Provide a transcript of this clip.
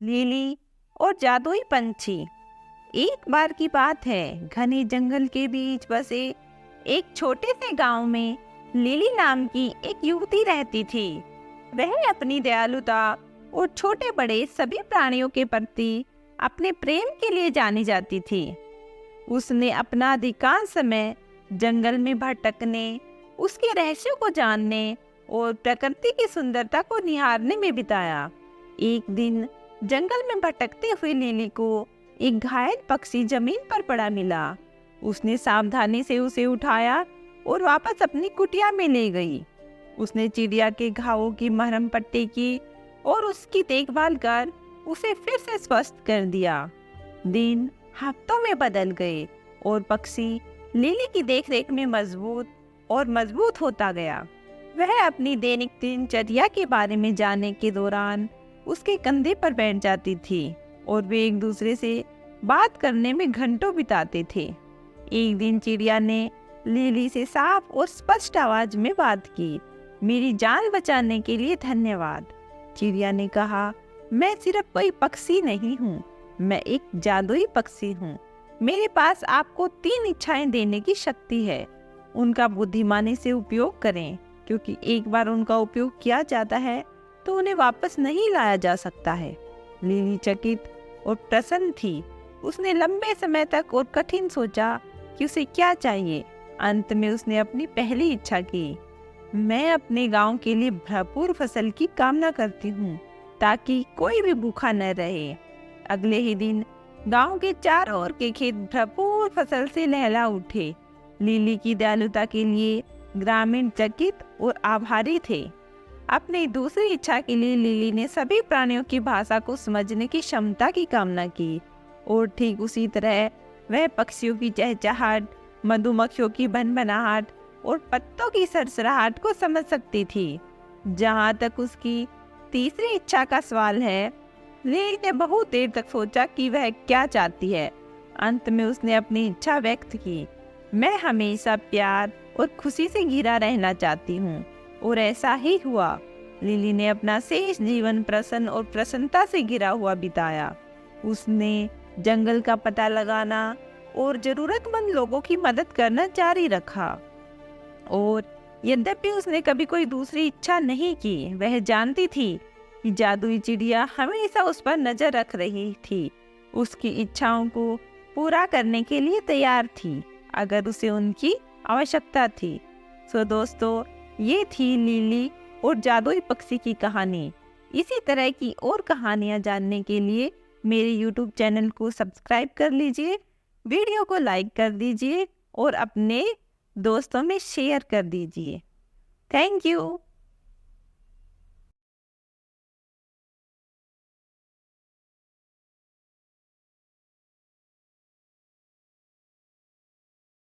लीली और जादुई पंछी। एक बार की बात है, घने जंगल के बीच बसे एक छोटे से गांव में लिली नाम की एक युवती रहती थी। वह अपनी दयालुता और छोटे बड़े सभी प्राणियों के प्रति अपने प्रेम के लिए जानी जाती थी। उसने अपना अधिकांश समय जंगल में भटकने, उसके रहस्यों को जानने और प्रकृति की सुंदरता को निहारने में बिताया। एक दिन जंगल में भटकते हुए लिली को एक घायल पक्षी जमीन पर पड़ा मिला। उसने सावधानी से उसे उठाया और वापस अपनी कुटिया में ले गई। उसने चिड़िया के घावों की मरहम पट्टी की और उसकी देखभाल कर उसे फिर से स्वस्थ कर दिया। दिन हफ्तों में बदल गए और पक्षी लिली की देखरेख में मजबूत होता गया। वह अपनी दैनिक दिनचर्या के बारे में जानने के दौरान उसके कंधे पर बैठ जाती थी और वे एक दूसरे से बात करने में घंटों बिताते थे। एक दिन चिड़िया ने लिली से साफ और स्पष्ट आवाज में बात की। मेरी जान बचाने के लिए धन्यवाद। चिड़िया ने कहा, मैं सिर्फ कोई पक्षी नहीं हूँ, मैं एक जादुई पक्षी हूँ। मेरे पास आपको 3 इच्छाएं देने की शक्ति है। उनका बुद्धिमानी से उपयोग करें, क्योंकि एक बार उनका उपयोग किया जाता है तो उन्हें वापस नहीं लाया जा सकता है। लिली चकित और प्रसन्न थी। उसने लंबे समय तक और कठिन सोचा कि उसे क्या चाहिए। अंत में उसने अपनी पहली इच्छा की। मैं अपने गांव के लिए भरपूर फसल की कामना करती हूँ, ताकि कोई भी भूखा न रहे। अगले ही दिन गांव के चारों ओर के खेत भरपूर फसल से लहला उठे। लिली की दयालुता के लिए ग्रामीण चकित और आभारी थे। अपनी दूसरी इच्छा के लिए लिली ने सभी प्राणियों की भाषा को समझने की क्षमता की कामना की और ठीक उसी तरह वह पक्षियों की चहचहाट, मधुमक्खियों की भनभनाहट और पत्तों की सरसराहट को समझ सकती थी। जहाँ तक उसकी तीसरी इच्छा का सवाल है, लिली ने बहुत देर तक सोचा कि वह क्या चाहती है। अंत में उसने अपनी इच्छा व्यक्त की। मैं हमेशा प्यार और खुशी से घिरा रहना चाहती हूँ। और ऐसा ही हुआ। लिली ने अपना शेष जीवन प्रसन्न और प्रसन्नता से घिरा हुआ बिताया। उसने जंगल का पता लगाना और जरूरतमंद लोगों की मदद करना जारी रखा। और यद्यपि उसने कभी कोई दूसरी इच्छा नहीं की, वह जानती थी कि जादुई चिड़िया हमेशा उस पर नजर रख रही थी, उसकी इच्छाओं को पूरा करने के लिए तैयार थी, अगर उसे उनकी आवश्यकता थी। सो दोस्तों, ये थी लिली और जादुई पक्षी की कहानी। इसी तरह की और कहानियाँ जानने के लिए मेरे YouTube चैनल को सब्सक्राइब कर लीजिए, वीडियो को लाइक कर दीजिए और अपने दोस्तों में शेयर कर दीजिए। Thank you.